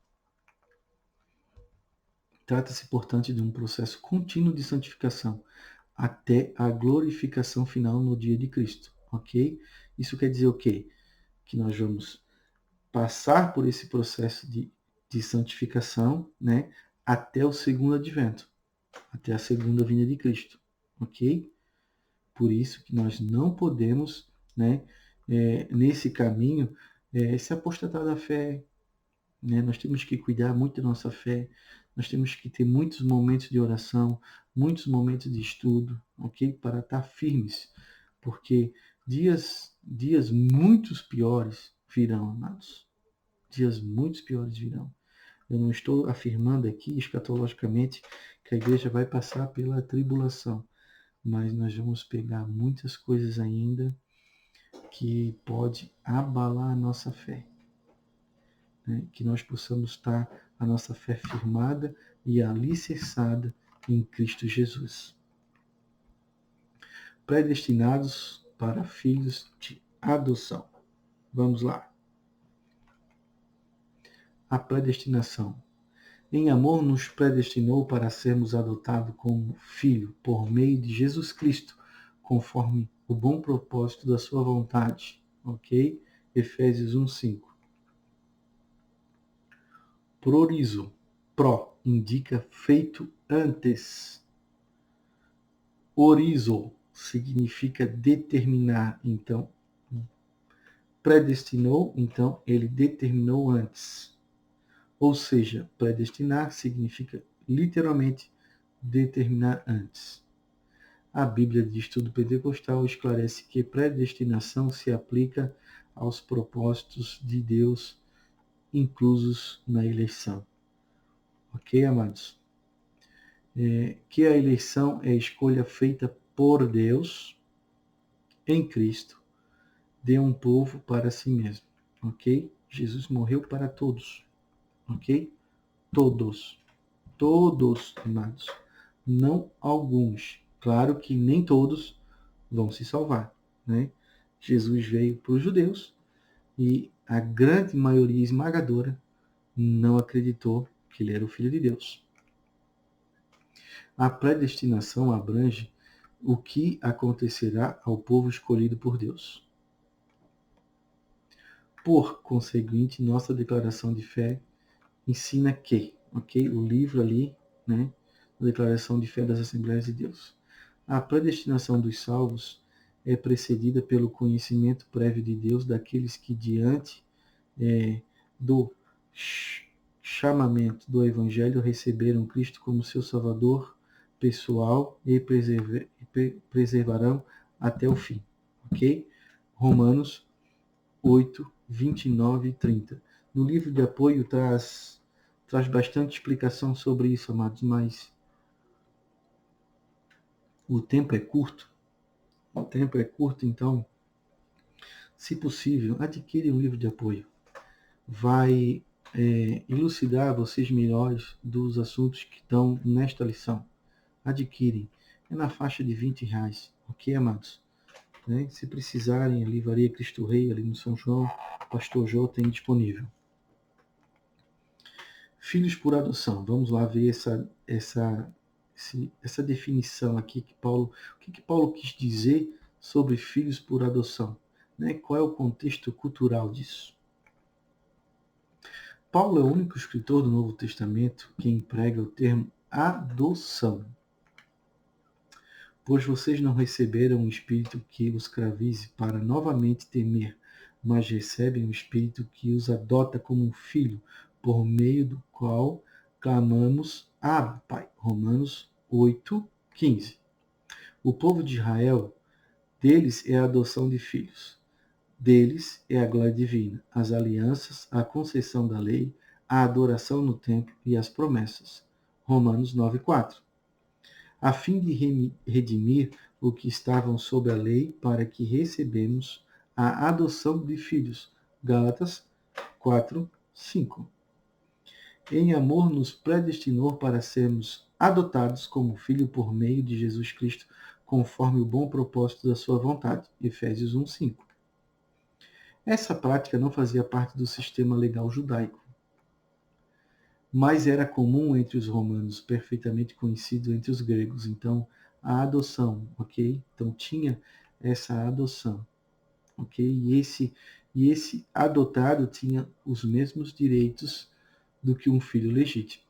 Speaker 1: Trata-se, portanto, de um processo contínuo de santificação até a glorificação final no dia de Cristo. Ok? Isso quer dizer o quê? Que nós vamos passar por esse processo de santificação, né, até o segundo advento, até a segunda vinda de Cristo, ok? Por isso que nós não podemos, né, nesse caminho, se apostatar da fé, né? Nós temos que cuidar muito da nossa fé, nós temos que ter muitos momentos de oração, muitos momentos de estudo, ok? Para estar firmes, porque dias muitos piores virão, amados. Dias muito piores virão. Eu não estou afirmando aqui escatologicamente que a igreja vai passar pela tribulação, mas nós vamos pegar muitas coisas ainda que pode abalar a nossa fé, né? Que nós possamos estar a nossa fé firmada e alicerçada em Cristo Jesus. Predestinados para filhos de adoção. Vamos lá. A predestinação. Em amor nos predestinou para sermos adotados como filho por meio de Jesus Cristo, conforme o bom propósito da sua vontade. Ok? Efésios 1:5. Prorizo. Pro indica feito antes. Orizo significa determinar. Então, predestinou, então ele determinou antes. Ou seja, predestinar significa literalmente determinar antes. A Bíblia de Estudo Pentecostal esclarece que predestinação se aplica aos propósitos de Deus inclusos na eleição. Ok, amados? Que a eleição é a escolha feita por Deus em Cristo de um povo para si mesmo. Ok? Jesus morreu para todos. Ok? Todos. Todos, amados. Não alguns. Claro que nem todos vão se salvar, né? Jesus veio para os judeus e a grande maioria esmagadora não acreditou que ele era o Filho de Deus. A predestinação abrange o que acontecerá ao povo escolhido por Deus. Por conseguinte, nossa declaração de fé ensina que, ok? O livro ali, né? A declaração de fé das Assembleias de Deus. A predestinação dos salvos é precedida pelo conhecimento prévio de Deus daqueles que, diante do chamamento do Evangelho, receberam Cristo como seu Salvador pessoal e preservarão até o fim. Ok? Romanos 8, 29 e 30. No livro de apoio traz bastante explicação sobre isso, amados, mas o tempo é curto. O tempo é curto, então, se possível, adquire um livro de apoio. Vai elucidar vocês melhores dos assuntos que estão nesta lição. Adquirem. É na faixa de R$20, ok, amados? Né? Se precisarem, a Livraria Cristo Rei, ali no São João, Pastor Jô tem disponível. Filhos por adoção. Vamos lá ver essa definição aqui que Paulo, o que Paulo quis dizer sobre filhos por adoção, né? Qual é o contexto cultural disso? Paulo é o único escritor do Novo Testamento que emprega o termo adoção. Pois vocês não receberam um espírito que os escravize para novamente temer, mas recebem um espírito que os adota como um filho, por meio do qual clamamos Abba, Pai. Romanos 8:15. O povo de Israel, deles é a adoção de filhos. Deles é a glória divina, as alianças, a concessão da lei, a adoração no templo e as promessas. Romanos 9:4. A fim de redimir o que estavam sob a lei, para que recebemos a adoção de filhos. Gálatas 4:5. Em amor nos predestinou para sermos adotados como filho por meio de Jesus Cristo, conforme o bom propósito da sua vontade. Efésios 1:5. Essa prática não fazia parte do sistema legal judaico, mas era comum entre os romanos, perfeitamente conhecido entre os gregos. Então, a adoção, ok? Então, tinha essa adoção, ok? E esse adotado tinha os mesmos direitos do que um filho legítimo.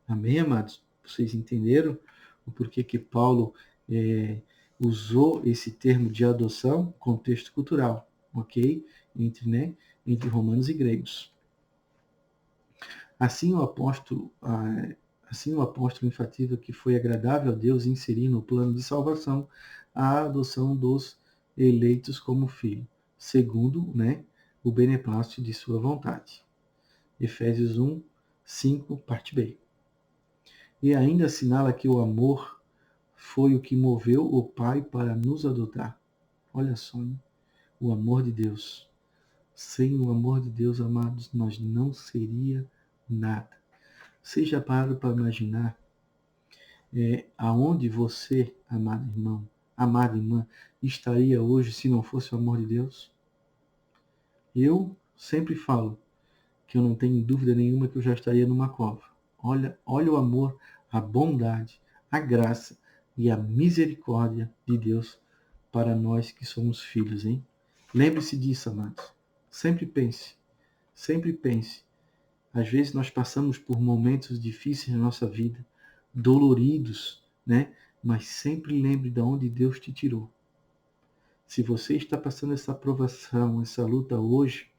Speaker 1: Amém, amados? Vocês entenderam o porquê que Paulo usou esse termo de adoção? Contexto cultural, ok? Entre romanos e gregos. Assim o apóstolo enfatiza que foi agradável a Deus inserir no plano de salvação a adoção dos eleitos como filho, segundo o beneplácito de sua vontade. Efésios 1:5, parte B. E ainda assinala que o amor foi o que moveu o Pai para nos adotar. Olha só, hein? O amor de Deus. Sem o amor de Deus, amados, nós não seria nada. Vocês já pararam para imaginar aonde você, amado irmão, amada irmã, estaria hoje se não fosse o amor de Deus? Eu sempre falo que eu não tenho dúvida nenhuma que eu já estaria numa cova. Olha o amor, a bondade, a graça e a misericórdia de Deus para nós que somos filhos, hein? Lembre-se disso, amados. Sempre pense, sempre pense. Às vezes nós passamos por momentos difíceis na nossa vida, doloridos, Mas sempre lembre de onde Deus te tirou. Se você está passando essa provação, essa luta hoje,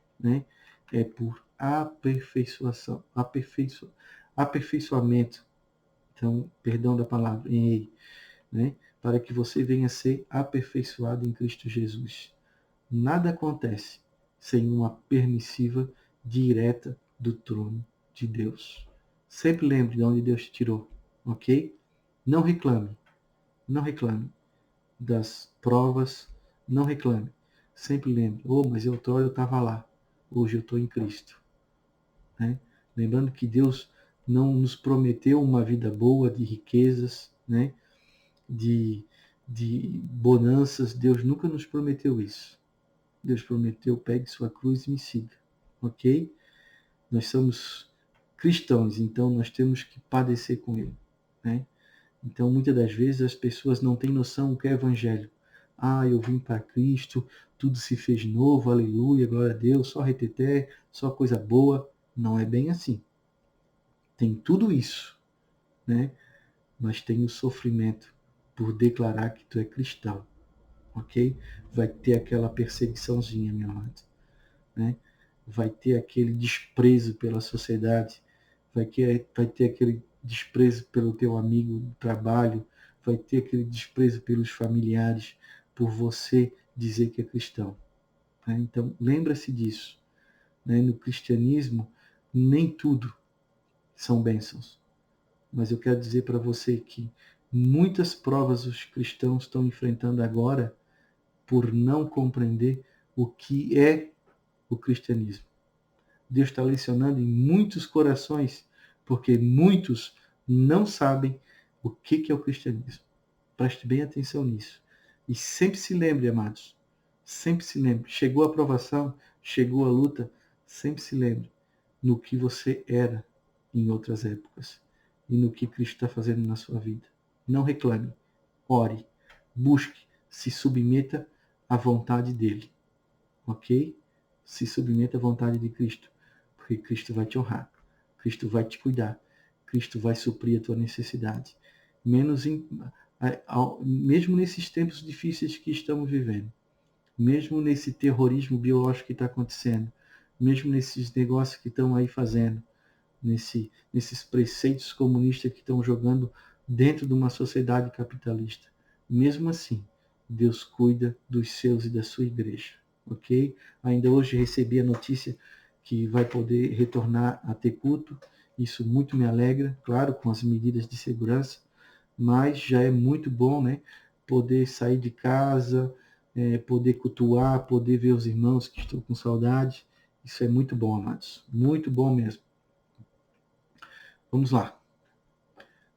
Speaker 1: é por aperfeiçoamento. Então, perdão da palavra, para que você venha a ser aperfeiçoado em Cristo Jesus. Nada acontece sem uma permissiva direta do trono de Deus. Sempre lembre de onde Deus te tirou, ok? Não reclame das provas, não reclame. Sempre lembre, mas eu estava lá, hoje eu estou em Cristo. Lembrando que Deus não nos prometeu uma vida boa, de riquezas, de bonanças. Deus nunca nos prometeu isso. Deus prometeu, pegue sua cruz e me siga, ok? Nós somos cristãos, então nós temos que padecer com Ele, Então, muitas das vezes as pessoas não têm noção do que é evangelho. Eu vim para Cristo, tudo se fez novo, aleluia, glória a Deus, só reteté, só coisa boa. Não é bem assim. Tem tudo isso, Mas tem o sofrimento por declarar que tu é cristão, ok? Vai ter aquela perseguiçãozinha, meu amado, Vai ter aquele desprezo pela sociedade, vai ter aquele desprezo pelo teu amigo do trabalho, vai ter aquele desprezo pelos familiares, por você dizer que é cristão. Então, lembra-se disso. No cristianismo, nem tudo são bênçãos. Mas eu quero dizer para você que muitas provas os cristãos estão enfrentando agora por não compreender o que é o cristianismo. Deus está lecionando em muitos corações, porque muitos não sabem o que é o cristianismo. Preste bem atenção nisso. E sempre se lembre, amados, sempre se lembre. Chegou a provação, chegou a luta, sempre se lembre no que você era em outras épocas e no que Cristo está fazendo na sua vida. Não reclame, ore, busque, se submeta à vontade dele, ok? Se submeta à vontade de Cristo. Porque Cristo vai te honrar, Cristo vai te cuidar, Cristo vai suprir a tua necessidade. Mesmo nesses tempos difíceis que estamos vivendo, mesmo nesse terrorismo biológico que está acontecendo, mesmo nesses negócios que estão aí fazendo, nesses preceitos comunistas que estão jogando dentro de uma sociedade capitalista. Mesmo assim, Deus cuida dos seus e da sua igreja, ok? Ainda hoje recebi a notícia que vai poder retornar a ter culto. Isso muito me alegra, claro, com as medidas de segurança, mas já é muito bom, né? Poder sair de casa, poder cultuar, poder ver os irmãos que estão com saudade. Isso é muito bom, amados. Muito bom mesmo. Vamos lá.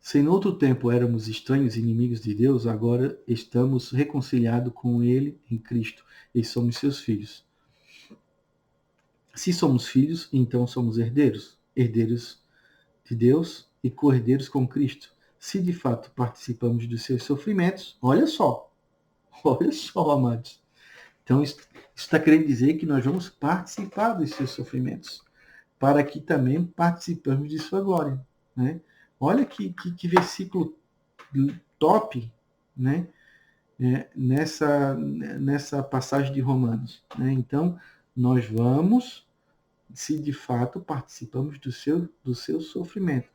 Speaker 1: Se em outro tempo éramos estranhos e inimigos de Deus, agora estamos reconciliados com Ele em Cristo e somos seus filhos. Se somos filhos, então somos herdeiros, herdeiros de Deus e co-herdeiros com Cristo. Se de fato participamos dos seus sofrimentos, olha só, amados. Então, isso está querendo dizer que nós vamos participar dos seus sofrimentos, para que também participamos de sua glória, né? Olha que versículo top, né? Nessa passagem de Romanos, né? Então, nós vamos, se de fato participamos do seu sofrimento,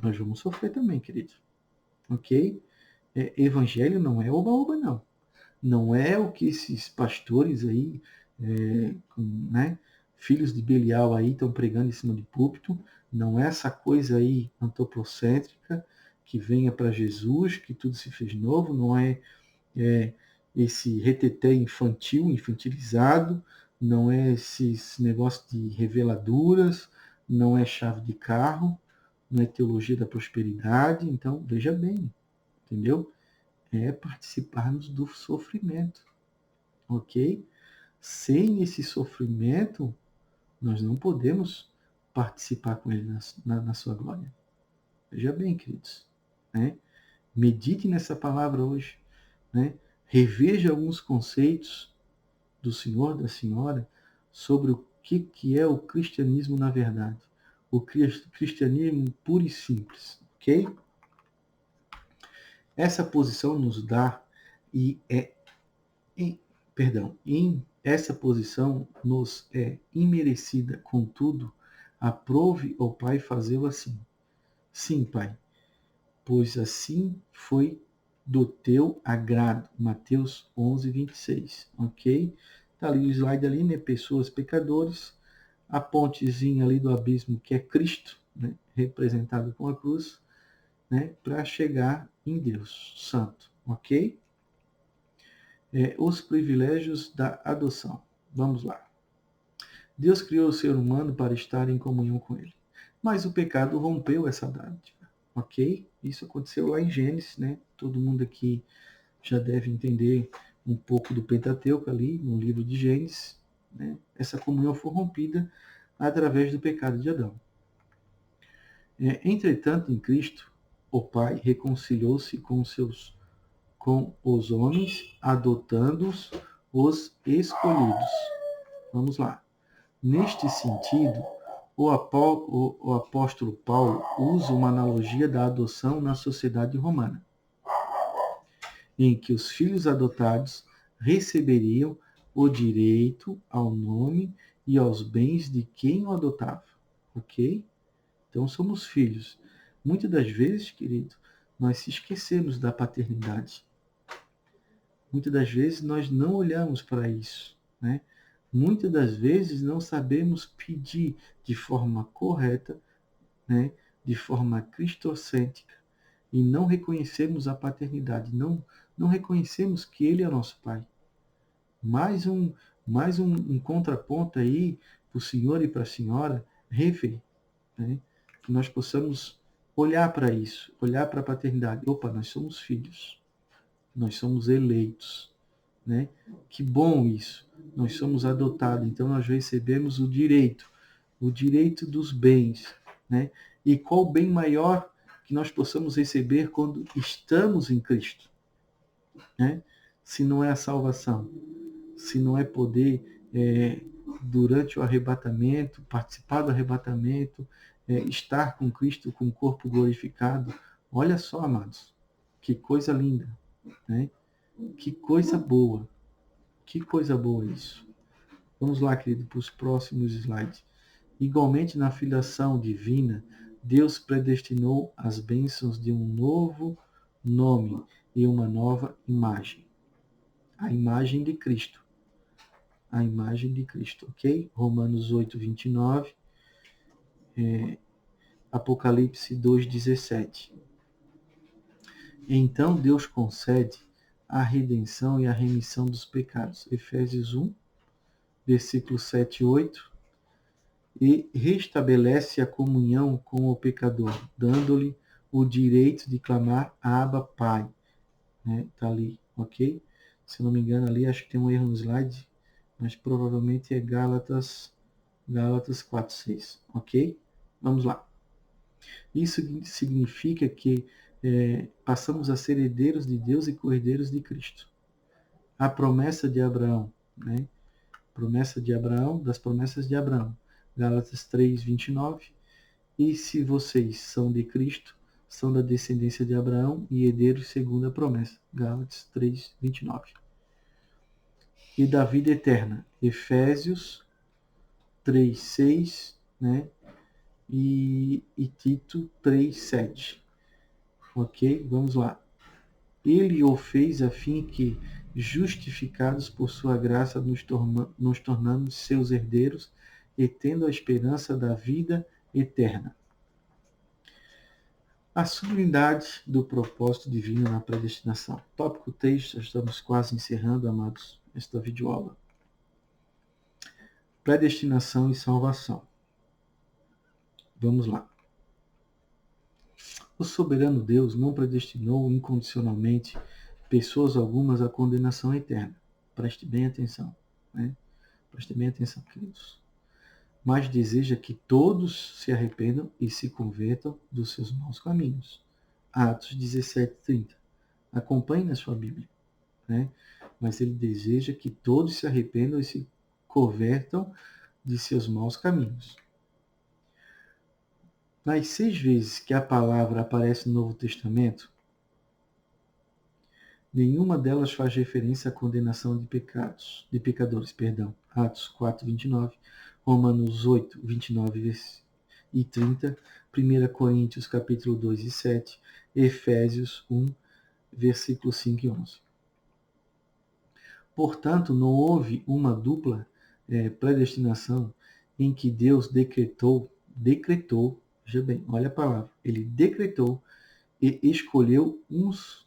Speaker 1: nós vamos sofrer também, querido. Ok? Evangelho não é oba-oba, não. Não é o que esses pastores aí, né, filhos de Belial aí estão pregando em cima de púlpito. Não é essa coisa aí antropocêntrica que venha para Jesus, que tudo se fez novo. Não é, esse reteté infantil, infantilizado. Não é esse negócio de reveladuras. Não é chave de carro. Não é teologia da prosperidade. Então, veja bem, entendeu? É participarmos do sofrimento, ok? Sem esse sofrimento, nós não podemos participar com ele na sua glória. Veja bem, queridos, né? Medite nessa palavra hoje, né? Reveja alguns conceitos do Senhor, da Senhora, sobre o que é o cristianismo na verdade. O cristianismo puro e simples, ok? Essa posição nos dá essa posição nos é imerecida, contudo, aprove ao Pai fazê-lo assim. Sim, Pai, pois assim foi do teu agrado. Mateus 11, 26, ok? Está ali o slide ali, né? Pessoas pecadores, a pontezinha ali do abismo que é Cristo, né? Representado com a cruz, né? Para chegar em Deus Santo, ok? Os privilégios da adoção. Vamos lá. Deus criou o ser humano para estar em comunhão com ele. Mas o pecado rompeu essa dádiva, ok? Isso aconteceu lá em Gênesis, né? Todo mundo aqui já deve entender um pouco do Pentateuco ali, no livro de Gênesis, né? Essa comunhão foi rompida através do pecado de Adão. Entretanto, em Cristo, o Pai reconciliou-se com os homens, adotando-os os escolhidos. Vamos lá. Neste sentido, o apóstolo Paulo usa uma analogia da adoção na sociedade romana, em que os filhos adotados receberiam o direito ao nome e aos bens de quem o adotava. Ok? Então somos filhos. Muitas das vezes, querido, nós se esquecemos da paternidade. Muitas das vezes nós não olhamos para isso, né? Muitas das vezes não sabemos pedir de forma correta, né? De forma cristocêntrica, e não reconhecemos a paternidade, não reconhecemos que Ele é nosso Pai. Mais um contraponto aí para o Senhor e para a Senhora rever, né? Que nós possamos olhar para isso, olhar para a paternidade. Opa, nós somos filhos. Nós somos eleitos, né? Que bom isso. Nós somos adotados, então nós recebemos o direito dos bens, né? E qual bem maior que nós possamos receber quando estamos em Cristo, né? Se não é a salvação, se não é poder durante o arrebatamento, participar do arrebatamento, estar com Cristo com o corpo glorificado. Olha só, amados, que coisa linda, né? Que coisa boa isso. Vamos lá, querido, para os próximos slides. Igualmente na filiação divina, Deus predestinou as bênçãos de um novo nome e uma nova imagem. A imagem de Cristo. A imagem de Cristo, ok? Romanos 8, 29. Apocalipse 2, 17. Então Deus concede a redenção e a remissão dos pecados. Efésios 1, versículos 7 e 8. E restabelece a comunhão com o pecador, dando-lhe o direito de clamar Abba, Pai. Tá ali, ok? Se não me engano ali, acho que tem um erro no slide, mas provavelmente é Gálatas 4:6, ok? Vamos lá. Isso significa que passamos a ser herdeiros de Deus e co-herdeiros de Cristo. A promessa de Abraão, né? Promessa de Abraão, das promessas de Abraão. Gálatas 3:29. E se vocês são de Cristo, são da descendência de Abraão e herdeiros segundo a promessa. Gálatas 3:29. E da vida eterna. Efésios 3:6, né? E Tito 3:7. Ok? Vamos lá. Ele o fez a fim que, justificados por sua graça, nos tornamos seus herdeiros e tendo a esperança da vida eterna. A sublimidade do propósito divino na predestinação. Tópico 3, já estamos quase encerrando, amados, esta videoaula. Predestinação e salvação. Vamos lá. O soberano Deus não predestinou incondicionalmente pessoas algumas à condenação eterna. Preste bem atenção, né? Preste bem atenção, queridos. Mas deseja que todos se arrependam e se convertam dos seus maus caminhos. Atos 17:30. Acompanhe na sua Bíblia, né? Mas ele deseja que todos se arrependam e se convertam de seus maus caminhos. Nas 6 vezes que a palavra aparece no Novo Testamento, nenhuma delas faz referência à condenação de pecadores. Atos 4:29, Romanos 8:29 e 30, 1 Coríntios capítulo 2 e 7, Efésios 1, versículos 5 e 11. Portanto, não houve uma dupla predestinação em que Deus decretou, veja bem, olha a palavra, ele decretou e escolheu uns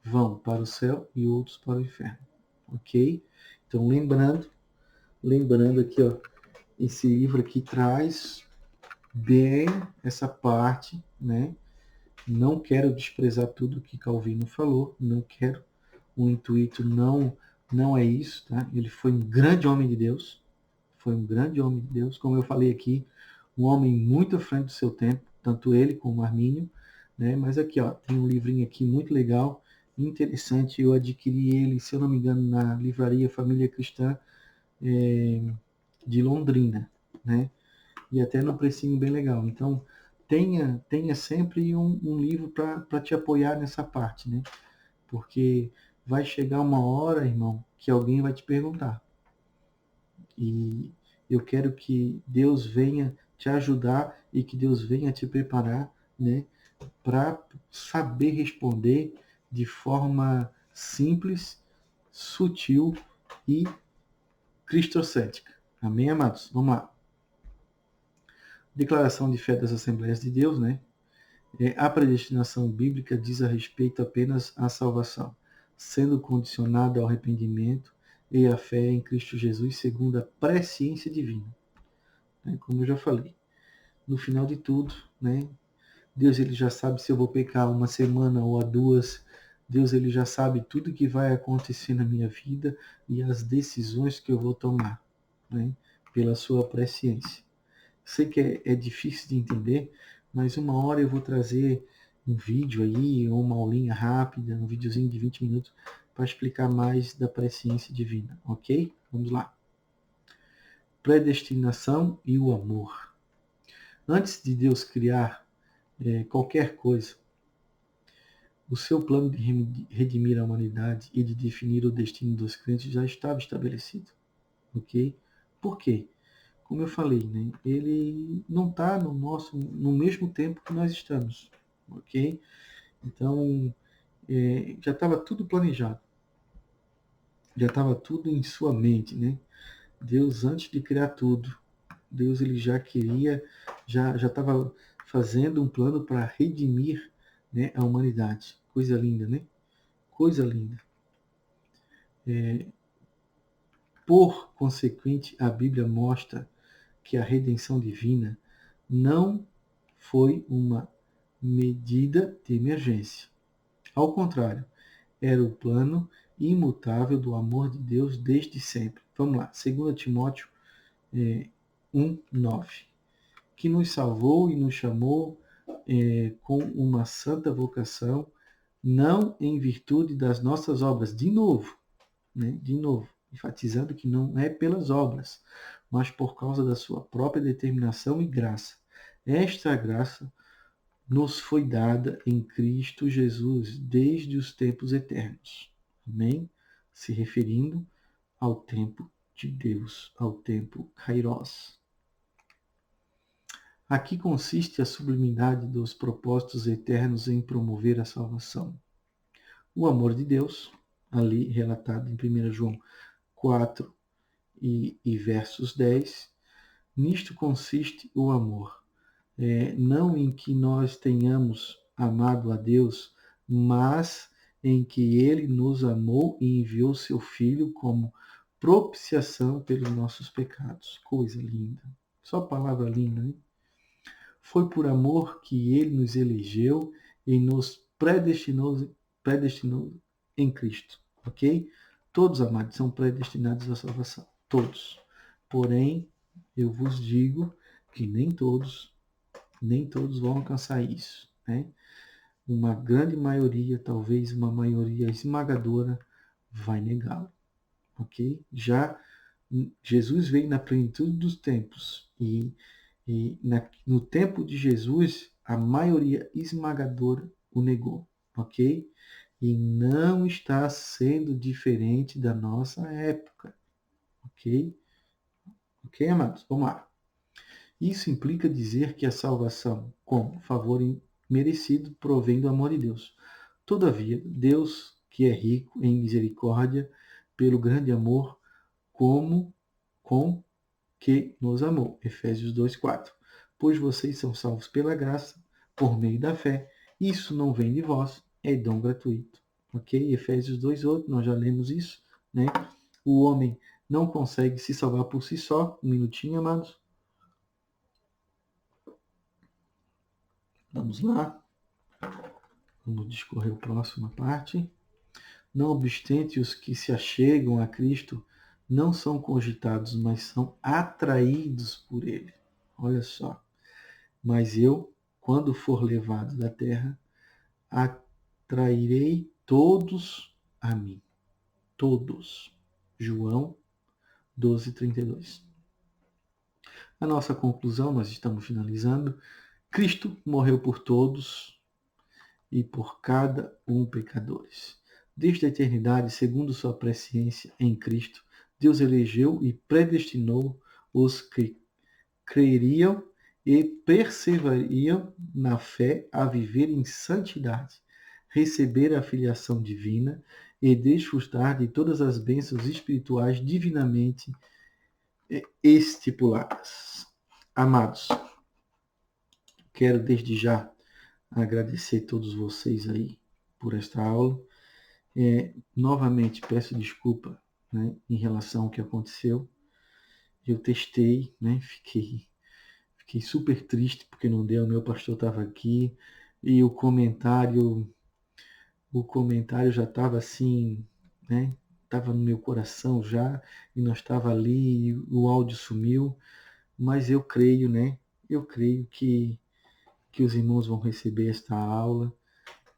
Speaker 1: vão para o céu e outros para o inferno, ok? Então, lembrando aqui, ó, esse livro aqui traz bem essa parte, né? Não quero desprezar tudo que Calvino falou, não quero, o intuito não é isso, tá? Ele foi um grande homem de Deus, como eu falei aqui, um homem muito à frente do seu tempo, tanto ele como Armínio, né? Mas aqui, ó, tem um livrinho aqui muito legal, interessante, eu adquiri ele, se eu não me engano, na livraria Família Cristã de Londrina, né? E até num precinho bem legal. Então, tenha sempre um livro para te apoiar nessa parte, né? Porque vai chegar uma hora, irmão, que alguém vai te perguntar. E eu quero que Deus venha te ajudar e que Deus venha te preparar, né, para saber responder de forma simples, sutil e cristocéntrica. Amém, amados? Vamos lá. Declaração de fé das Assembleias de Deus, né? A predestinação bíblica diz a respeito apenas à salvação, sendo condicionada ao arrependimento e à fé em Cristo Jesus segundo a presciência divina. Como eu já falei, no final de tudo, né? Deus ele já sabe se eu vou pecar uma semana ou a 2. Deus ele já sabe tudo que vai acontecer na minha vida e as decisões que eu vou tomar, né? Pela sua presciência. Sei que é difícil de entender, mas uma hora eu vou trazer um vídeo aí, ou uma aulinha rápida, um videozinho de 20 minutos, para explicar mais da presciência divina, ok? Vamos lá. predestinação e o amor. Antes de Deus criar qualquer coisa, o seu plano de redimir a humanidade e de definir o destino dos crentes já estava estabelecido. Ok? Por quê? Como eu falei, né? Ele não está no mesmo tempo que nós estamos. Ok? Então, já estava tudo planejado. Já estava tudo em sua mente, né? Deus, antes de criar tudo, Deus ele já queria, já estava fazendo um plano para redimir, né, a humanidade. Coisa linda, né? Coisa linda. Por consequente, a Bíblia mostra que a redenção divina não foi uma medida de emergência. Ao contrário, era o plano imutável do amor de Deus desde sempre. Vamos lá, 2 Timóteo 1:9, que nos salvou e nos chamou com uma santa vocação, não em virtude das nossas obras. De novo, enfatizando que não é pelas obras, mas por causa da sua própria determinação e graça. Esta graça nos foi dada em Cristo Jesus desde os tempos eternos. Amém? Se referindo ao tempo de Deus, ao tempo Kairos. Aqui consiste a sublimidade dos propósitos eternos em promover a salvação. O amor de Deus, ali relatado em 1 João 4 e versos 10, nisto consiste o amor. Não em que nós tenhamos amado a Deus, mas em que Ele nos amou e enviou seu Filho como propiciação pelos nossos pecados. Coisa linda. Só palavra linda, né? Foi por amor que Ele nos elegeu e nos predestinou em Cristo. Ok? Todos, amados, são predestinados à salvação. Todos. Porém, eu vos digo que nem todos vão alcançar isso, né? Uma grande maioria, talvez uma maioria esmagadora, vai negá-lo, ok? Já Jesus veio na plenitude dos tempos e no tempo de Jesus a maioria esmagadora o negou, ok? E não está sendo diferente da nossa época, ok? Ok, amados? Vamos lá. Isso implica dizer que a salvação, como favor merecido, provém do amor de Deus. Todavia, Deus, que é rico em misericórdia, pelo grande amor com que nos amou. Efésios 2:4. Pois vocês são salvos pela graça, por meio da fé. Isso não vem de vós, é dom gratuito. Ok? Efésios 2:8, nós já lemos isso, né? O homem não consegue se salvar por si só. Um minutinho, amados. Vamos lá. Vamos discorrer a próxima parte. Não obstante, os que se achegam a Cristo não são cogitados, mas são atraídos por Ele. Olha só. Mas eu, quando for levado da terra, atrairei todos a mim. Todos. João 12:32. A nossa conclusão, nós estamos finalizando. Cristo morreu por todos e por cada um pecadores. Desde a eternidade, segundo sua presciência em Cristo, Deus elegeu e predestinou os que creriam e perseverariam na fé a viver em santidade, receber a filiação divina e desfrutar de todas as bênçãos espirituais divinamente estipuladas. Amados, quero desde já agradecer a todos vocês aí por esta aula. Novamente peço desculpa, né, em relação ao que aconteceu. Eu testei, né, fiquei super triste porque não deu, meu pastor estava aqui e o comentário já estava assim, né, estava no meu coração já e nós estava ali e o áudio sumiu, mas eu creio, né, que os irmãos vão receber esta aula,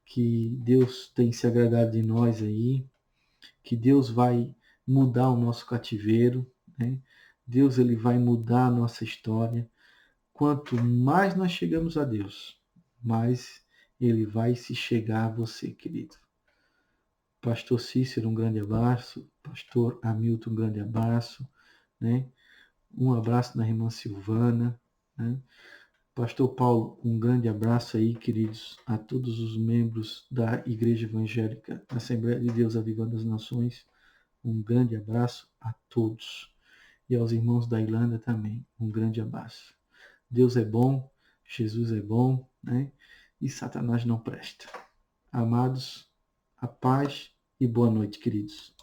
Speaker 1: que Deus tem se agradado de nós aí, que Deus vai mudar o nosso cativeiro, né? Deus ele vai mudar a nossa história. Quanto mais nós chegamos a Deus, mais ele vai se chegar a você, querido. Pastor Cícero, um grande abraço. Pastor Hamilton, um grande abraço. Né? Um abraço na irmã Silvana. Né? Pastor Paulo, um grande abraço aí, queridos, a todos os membros da Igreja Evangélica Assembleia de Deus Avivando as Nações. Um grande abraço a todos. E aos irmãos da Irlanda também, um grande abraço. Deus é bom, Jesus é bom, né? E Satanás não presta. Amados, a paz e boa noite, queridos.